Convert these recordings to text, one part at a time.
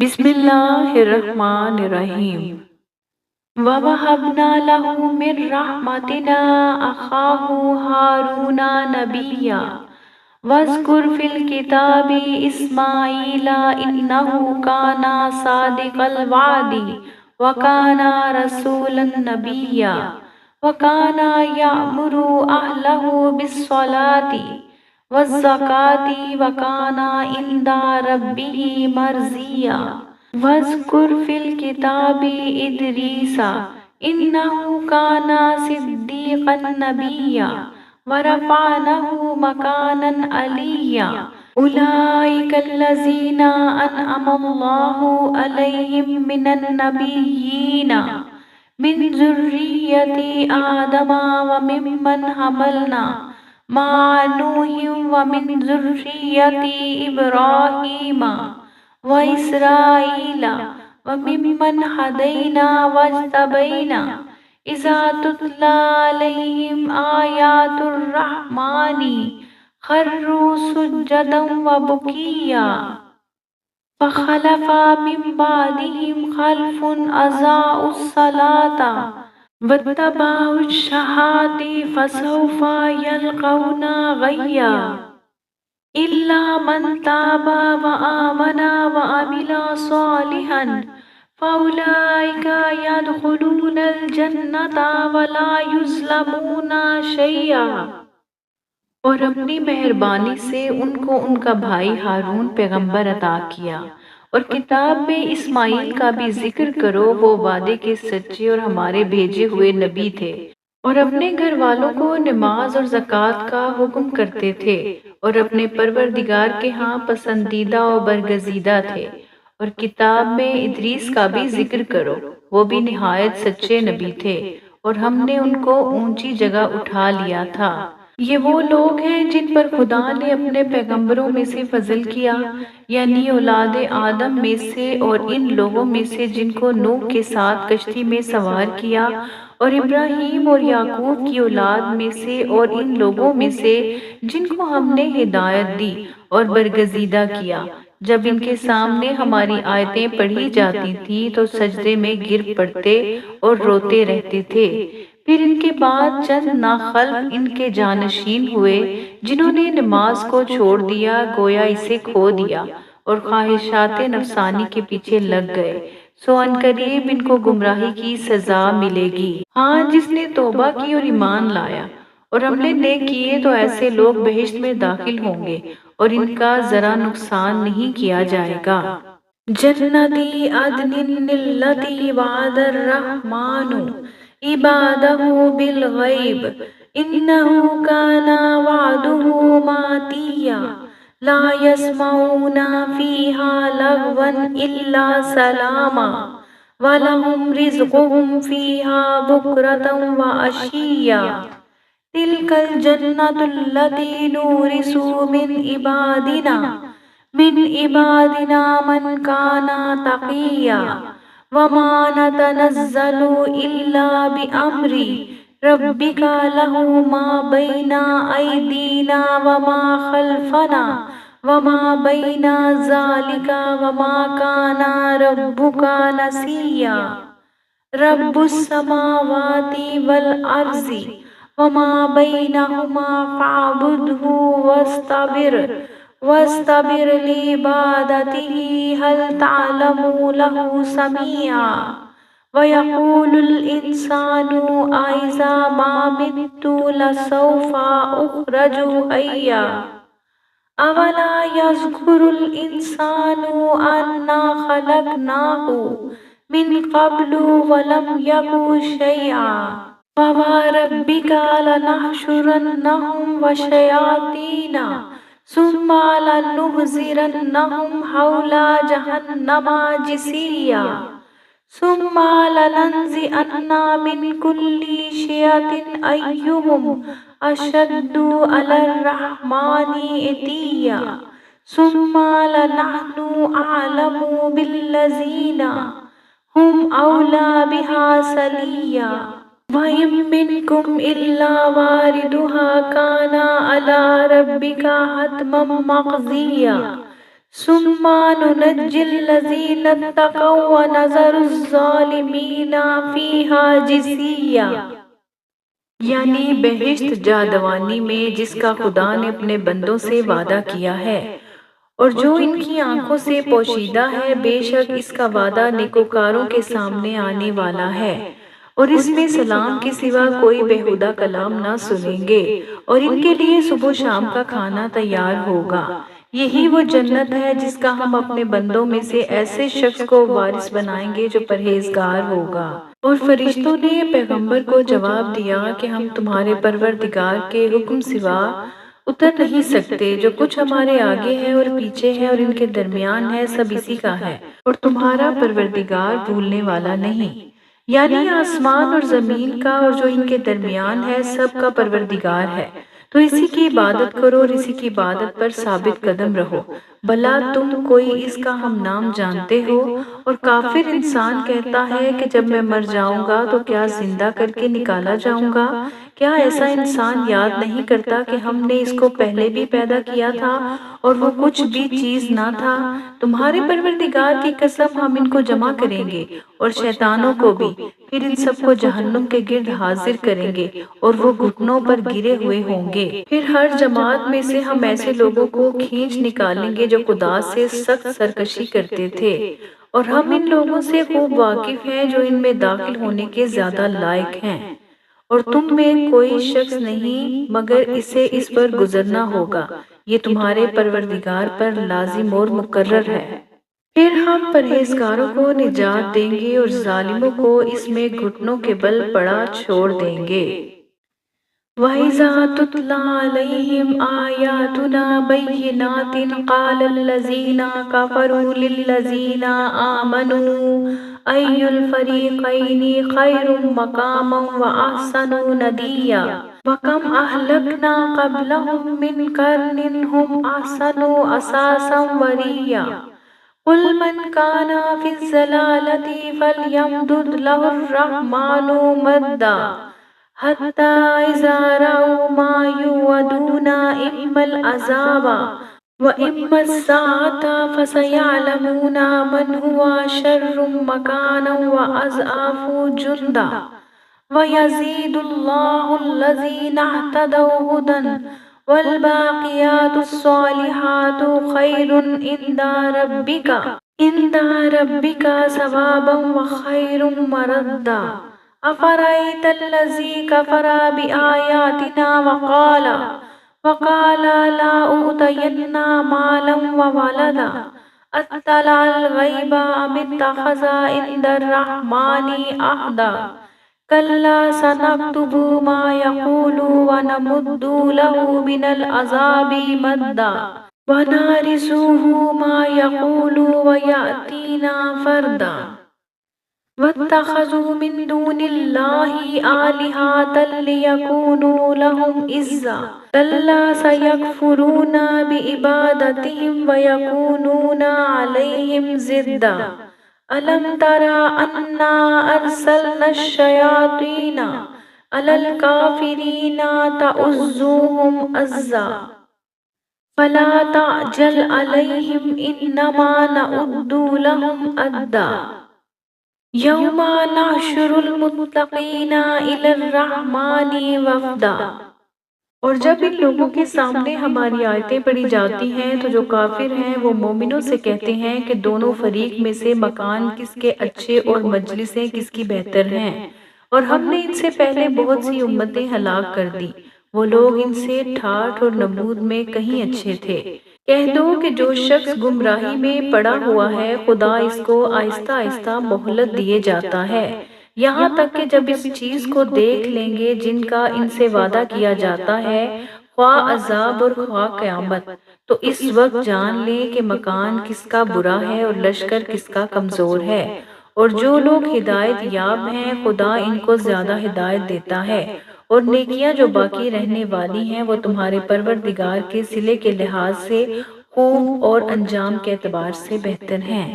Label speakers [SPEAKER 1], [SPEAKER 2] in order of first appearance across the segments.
[SPEAKER 1] بسم اللہ الرحمن الرحیم وَوَهَبْنَا لَهُ مِنْ رَحْمَتِنَا أَخَاهُ هَارُونَ نَبِيًّا وَاذْكُرْ فِي الْكِتَابِ إِسْمَاعِيلَ إِنَّهُ كَانَ صَادِقَ الْوَعْدِ وَكَانَ رَسُولًا نَبِيًّا وَكَانَ يَأْمُرُ أَهْلَهُ بِالصَّلَاةِ وَالزَّكَاةِ وَكَانَ عِندَ رَبِّهِ مَرْضِيًّا واذکر فی الکتاب ادریس انہ کان صدیقا نبیا ورفعنہ مکانا علیا اولئک الذین انعم اللہ علیہم من النبیین من ذریۃ آدم وممن حملنا مع نوح ومن ذریۃ ابراہیم وإسرائيل وممن هدينا واجتبينا إذا تتلى عليهم آيات الرحمن خروا سجدا وبكيا فخلف من بعدهم خلف أضاعوا الصلاة واتبعوا الشهوات فسوف يلقون غيا إلا من تاب وآمن وعمل صالحا فأولئك يدخلون الجنة ولا يظلمون شيئا۔ اور اپنی مہربانی سے ان کو ان کا بھائی ہارون پیغمبر عطا کیا، اور کتاب میں اسماعیل کا بھی ذکر کرو، وہ وعدے کے سچے اور ہمارے بھیجے ہوئے نبی تھے، اور اپنے گھر والوں کو نماز اور زکوٰۃ کا حکم کرتے تھے، اور اپنے پروردگار کے ہاں پسندیدہ و برگزیدہ تھے۔ اور کتاب میں ادریس کا بھی ذکر کرو، وہ بھی نہایت سچے نبی تھے، اور ہم نے ان کو اونچی جگہ اٹھا لیا تھا۔ یہ وہ لوگ ہیں جن پر خدا نے اپنے پیغمبروں میں سے فضل کیا، یعنی اولاد آدم میں سے اور ان لوگوں میں سے جن کو نوح کے ساتھ کشتی میں سوار کیا، اور ابراہیم اور یعقوب کی اولاد میں سے اور ان لوگوں میں سے جن کو ہم نے ہدایت دی اور برگزیدہ کیا۔ جب ان کے سامنے ہماری آیتیں پڑھی جاتی تھیں تو سجدے میں گر پڑتے اور روتے رہتے تھے۔ پھر ان کے بعد چند ناخلف ان کے جانشین ہوئے جنہوں نے نماز کو چھوڑ دیا، گویا اسے کھو دیا، اور خواہشات نفسانی کے پیچھے لگ گئے، سو عنقریب ان کو گمراہی کی سزا ملے گی۔ ہاں، جس نے توبہ کی اور ایمان لایا اور عمل نیک کیے تو ایسے لوگ بہشت میں داخل ہوں گے، اور ان کا ذرا نقصان نہیں کیا جائے گا۔ جنتی عدن التی وعد الرحمن عبادہ بالغیب انہ کان وعدہ ماتیا لا یسمعون فیہا لغوا الا سلاما وَلَهُمْ رِزْقُهُمْ فِيهَا بُكْرَةً وَعَشِيًّا تِلْكَ الْجَنَّةُ الَّتِي نُورِثُ مِنْ عِبَادِنَا مَنْ كَانَ تَقِيًّا وَمَا نَتَنَزَّلُ إِلَّا بِأَمْرِ رَبِّكَ لَهُ مَا بَيْنَ أَيْدِينَا وَمَا خَلْفَنَا وما بین ذالک وما کان ربک نسیا رب السماوات والارض وما بینہما فاعبدہ واستبر لعبادتہ هل تعلم له سمیعا وَيَقُولُ الْإِنسَانُ أَإِذَا مَا مِتُّ لَسَوْفَ أُخْرَجُ حَيًّا أَوَلَا يَذْكُرُ الْإِنسَانُ أَنَّا خَلَقْنَاهُ مِنْ قَبْلُ وَلَمْ يَكُ شَيْئًا فَوَرَبِّكَ لَنَحْشُرَنَّهُمْ وَالشَّيَاطِينَ ثُمَّ لَنُحْضِرَنَّهُمْ حَوْلَ جَهَنَّمَ جِثِيًّا ثم لننزعن من كل شيعة أيهم أشد على الرحمن عتيا ثم لنحن أعلم بالذين هم أولى بها صليا وإن منكم إلا واردها كان على ربك حتما مقضيا ثم ننجي الذين اتقوا ونذر الظالمين فيها جثيا، یعنی بہشت جادوانی میں جس کا خدا نے اپنے بندوں سے وعدہ کیا ہے اور جو ان کی آنکھوں سے پوشیدہ ہے، بے شک اس کا وعدہ نیکوکاروں کے سامنے آنے والا ہے، اور اس میں سلام کے سوا کوئی بےہودہ کلام نہ سنیں گے، اور ان کے لیے صبح و شام کا کھانا تیار ہوگا۔ یہی وہ جنت ہے جس کا ہم اپنے بندوں میں سے ایسے شخص کو وارث بنائیں گے جو پرہیزگار ہوگا۔ اور فرشتوں نے پیغمبر کو جواب دیا کہ ہم تمہارے پروردگار کے حکم سوا اتر نہیں سکتے، جو کچھ ہمارے آگے ہے اور پیچھے ہے اور ان کے درمیان ہے سب اسی کا ہے، اور تمہارا پروردگار بھولنے والا نہیں۔ یعنی آسمان اور زمین کا اور جو ان کے درمیان ہے سب کا پروردگار ہے، تو اسی کی عبادت کرو اور اسی کی عبادت پر ثابت قدم رہو۔ بھلا تم کوئی اس کا ہم نام جانتے ہو؟ اور کافر انسان کہتا ہے کہ جب میں مر جاؤں گا تو کیا زندہ کر کے نکالا جاؤں گا؟ کیا ایسا انسان یاد نہیں کرتا کہ ہم نے اس کو پہلے بھی پیدا کیا تھا اور وہ کچھ بھی چیز نہ تھا؟ تمہارے پروردگار کی قسم ہم ان کو جمع کریں گے اور شیطانوں کو بھی، پھر ان سب کو جہنم کے گرد حاضر کریں گے اور وہ گھٹنوں پر گرے ہوئے ہوں گے۔ پھر ہر جماعت میں سے ہم ایسے لوگوں کو کھینچ نکالیں گے جو خدا سے سخت سرکشی کرتے تھے، اور ہم ان لوگوں سے خوب واقف ہیں جو ان میں داخل ہونے کے زیادہ لائق ہیں، اور تم میں کوئی شخص نہیں مگر اسے اس پر گزرنا ہوگا، یہ تمہارے پروردگار پر لازم اور مقرر ہے۔ پھر ہم پرہیزگاروں کو نجات دیں گے اور ظالموں کو اس میں گھٹنوں کے بل پڑا چھوڑ دیں گے۔ وَإِذَا تُتْلَى عَلَيْهِمْ آيَاتُنَا بَيِّنَاتٍ قَالَ الَّذِينَ كَفَرُوا لِلَّذِينَ آمَنُوا أَيُّ الْفَرِيقَيْنِ خَيْرٌ مَقَامًا وَأَحْسَنُ نَدِيًّا وَكَمْ أَهْلَكْنَا قَبْلَهُم مِّنْ قَرْنٍ هُمْ أَحْسَنُ أَثَاثًا وَرِئْيًا قُلْ مَنْ كَانَ فِي الضَّلَالَةِ فَلْيَمْدُدْ لَهُ الرَّحْمَنُ مَدًّا حَتَّى إِذَا رَأَوْا مَا يُوعَدُونَ إِمَّا الْعَذَابَ وَإِمَّا السَّاعَةَ فَسَيَعْلَمُونَ مَنْ هُوَ شَرٌّ مَكَانًا وَأَضْعَفُ جُنْدًا وَيَزِيدُ اللَّهُ الَّذِينَ اهْتَدَوْا هُدًى وَالْبَاقِيَاتُ الصَّالِحَاتُ خَيْرٌ عند ربك ثوابا وخير مردا أفرأيت الذي كفر بآياتنا وقال لا أوتين مالا وولدا أطلع الغيب أم اتخذ عند الرحمن عهدا كلا سنكتب ما يقول ونمد له من العذاب مدا وَنَارِثُهُ مَا يَقُولُ وَيَأْتِينَا فَرْدًا وَاتَّخَذُوا مِن دُونِ اللَّهِ آلِهَةً لِيَكُونُوا لَهُمْ عِزًّا كَلَّا سَيَكْفُرُونَ بِعِبَادَتِهِمْ وَيَكُونُونَ عَلَيْهِمْ ضِدًّا أَلَمْ تَرَ أَنَّا أَرْسَلْنَا الشَّيَاطِينَ عَلَى الْكَافِرِينَ تَؤُزُّوهُمْ أَزًّا فَلَا تَعْجَلْ عَلَيْهِمْ إِنَّمَا نَعُدُّ لَهُمْ عَدًّا يَوْمَ نَحْشُرُ الْمُتَّقِينَ إِلَى الرَّحْمَنِ وَفْدًا۔ اور جب ان لوگوں کے سامنے ہماری آیتیں پڑھی جاتی ہیں تو جو کافر ہیں وہ مومنوں سے کہتے ہیں کہ دونوں فریق میں سے مکان کس کے اچھے اور مجلسیں کس کی بہتر ہیں، اور ہم نے ان سے پہلے بہت سی امتیں ہلاک کر دی، وہ لوگ ان سے ٹھاٹھ اور نمود میں کہیں اچھے تھے۔ کہہ دو کہ جو شخص گمراہی میں پڑا ہوا ہے خدا اس کو آہستہ آہستہ مہلت دیے جاتا ہے، یہاں تک کہ جب اس چیز کو دیکھ لیں گے جن کا ان سے وعدہ کیا جاتا ہے، خواہ عذاب اور خواہ قیامت، تو اس وقت جان لیں کہ مکان کس کا برا ہے اور لشکر کس کا کمزور ہے۔ اور جو لوگ ہدایت یاب ہیں خدا ان کو زیادہ ہدایت دیتا ہے، اور نیکیاں جو باقی رہنے والی ہیں وہ تمہارے پروردگار کے صلے کے لحاظ سے خوب اور انجام کے اعتبار سے بہتر ہیں۔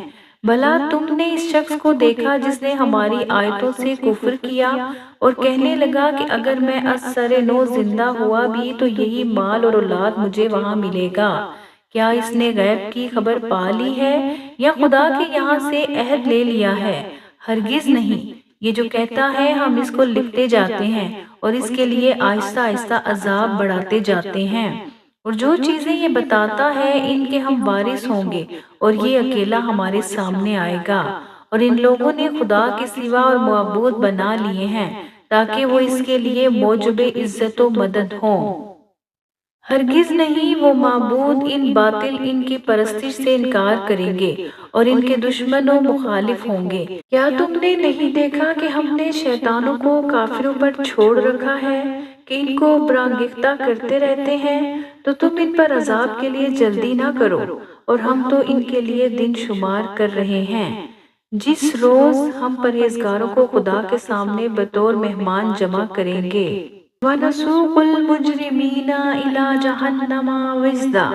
[SPEAKER 1] بھلا تم نے اس شخص کو دیکھا جس نے ہماری آیتوں سے کفر کیا اور کہنے لگا کہ اگر میں از سر نو زندہ ہوا بھی تو یہی مال اور اولاد مجھے وہاں ملے گا؟ کیا اس نے غیب کی خبر پا لی ہے یا خدا کے یہاں سے عہد لے لیا ہے؟ ہرگز نہیں، یہ جو کہتا ہے ہم اس کو لکھتے جاتے ہیں اور اس کے لیے آہستہ آہستہ عذاب بڑھاتے جاتے ہیں، اور جو چیزیں یہ بتاتا ہے ان کے ہم وارث ہوں گے اور یہ اکیلا ہمارے سامنے آئے گا۔ اور ان لوگوں نے خدا کے سوا اور معبود بنا لیے ہیں تاکہ وہ اس کے لیے موجب عزت و مدد ہوں۔ ہرگز نہیں، وہ معبود ان باطل ان کی پرستش سے انکار کریں گے اور ان کے دشمن و مخالف ہوں گے۔ کیا تم نے نہیں دیکھا کہ ہم نے شیطانوں کو کافروں پر چھوڑ رکھا ہے کہ ان کو برانگیختہ کرتے رہتے ہیں؟ تو تم ان پر عذاب کے لیے جلدی نہ کرو، اور ہم تو ان کے لیے دن شمار کر رہے ہیں۔ جس روز ہم پرہیزگاروں کو خدا کے سامنے بطور مہمان جمع کریں گے، وَنَسُوقُ الْمُجْرِمِينَ إِلَى جَهَنَّمَ وِرْدًا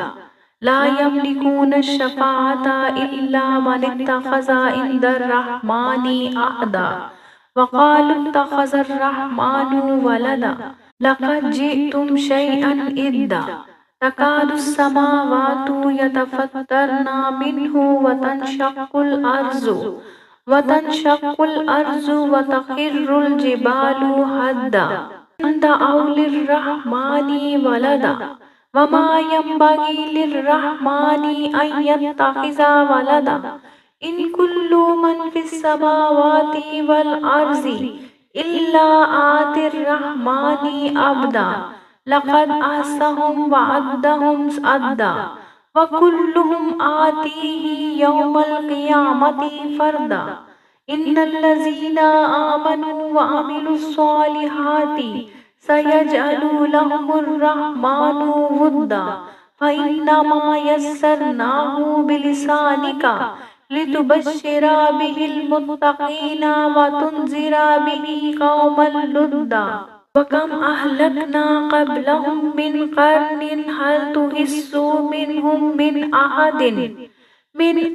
[SPEAKER 1] لَا يَمْلِكُونَ الشَّفَاعَةَ إِلَّا مَنِ اتَّخَذَ عِندَ الرَّحْمَنِ عَهْدًا وَقَالُوا اتَّخَذَ الرَّحْمَنُ وَلَدًا لَقَدْ جِئْتُمْ شَيْئًا إِدًّا تَكَادُ السَّمَاوَاتُ يَتَفَطَّرْنَ مِنْهُ وَتَنشَقُّ الْأَرْضُ وَتَخِرُّ الْجِبَالُ هَدًّا أَن دَعَوْا لِلرَّحْمَنِ وَلَدًا وَمَا يَنبَغِي لِلرَّحْمَنِ أَن يَتَّخِذَ وَلَدًا إِن كُلُّ مَن فِي السَّمَاوَاتِ وَالْأَرْضِ إِلَّا آتِي الرَّحْمَنِ عَبْدًا لَقَدْ أَحْصَاهُمْ وَعَدَّهُمْ عَدًّا وَكُلُّهُمْ آتِيهِ يَوْمَ الْقِيَامَةِ فَرْدًا إِنَّ الَّذِينَ آمَنُوا وَعَمِلُوا الصَّالِحَاتِ سَيَجْعَلُ لَهُمُ الرَّحْمَنُ وُدًّا فَإِنَّمَا يَسَّرْنَاهُ بِلِسَانِكَ لِتُبَشِّرَ بِهِ الْمُتَّقِينَ وَتُنذِرَ بِهِ قَوْمًا لُدًّا وَكَمْ أَهْلَكْنَا قَبْلَهُم مِّنْ قَرْنٍ هَلْ تُحِسُّ مِنْهُم مِّنْ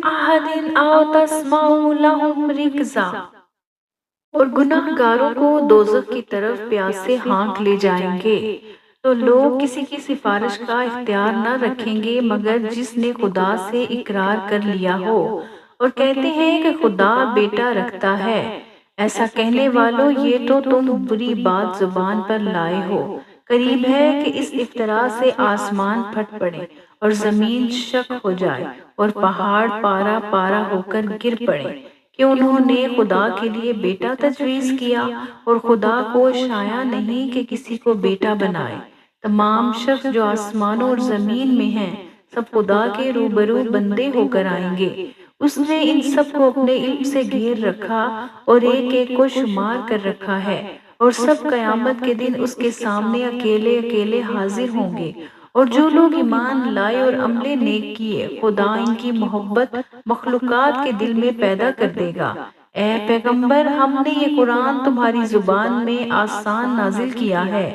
[SPEAKER 1] أَحَدٍ أَوْ تَسْمَعُ لَهُمْ رِكْزًا۔ اور گناہ گاروں کو دوزخ کی طرف پیاس سے ہانک لے جائیں گے، تو لوگ کسی کی سفارش کا اختیار نہ رکھیں گے مگر جس نے خدا سے اقرار کر لیا ہو، اور کہتے ہیں کہ خدا بیٹا رکھتا ہے۔ ایسا کہنے والوں، یہ تو تم بری بات زبان پر لائے ہو۔ قریب ہے کہ اس افتراء سے آسمان پھٹ پڑے اور زمین شق ہو جائے اور پہاڑ پارا پارا ہو کر گر پڑے کہ انہوں نے خدا کے لیے بیٹا تجویز کیا، اور خدا کو شایع نہیں کہ کسی کو بیٹا بنائے۔ تمام شخص جو آسمانوں اور زمین میں ہیں سب خدا کے روبرو بندے ہو کر آئیں گے۔ اس نے ان سب کو اپنے علم سے گھیر رکھا اور ایک ایک کو شمار کر رکھا ہے، اور سب قیامت کے دن اس کے سامنے اکیلے اکیلے حاضر ہوں گے۔ اور جو لوگ ایمان لائے اور عمل نیک کیے، خدا ان کی محبت مخلوقات کے دل میں پیدا کر دے گا۔ اے پیغمبر، ہم نے یہ قرآن تمہاری زبان میں آسان نازل کیا ہے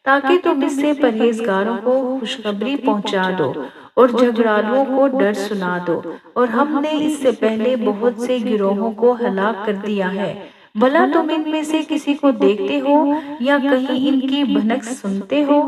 [SPEAKER 1] تاکہ تم اس سے پرہیزگاروں کو خوشخبری پہنچا دو اور جھگڑالوں کو ڈر سنا دو، اور ہم نے اس سے پہلے بہت سے گروہوں کو ہلاک کر دیا ہے۔ بھلا تم ان میں سے کسی کو دیکھتے ہو یا کہیں ان کی بھنک سنتے ہو؟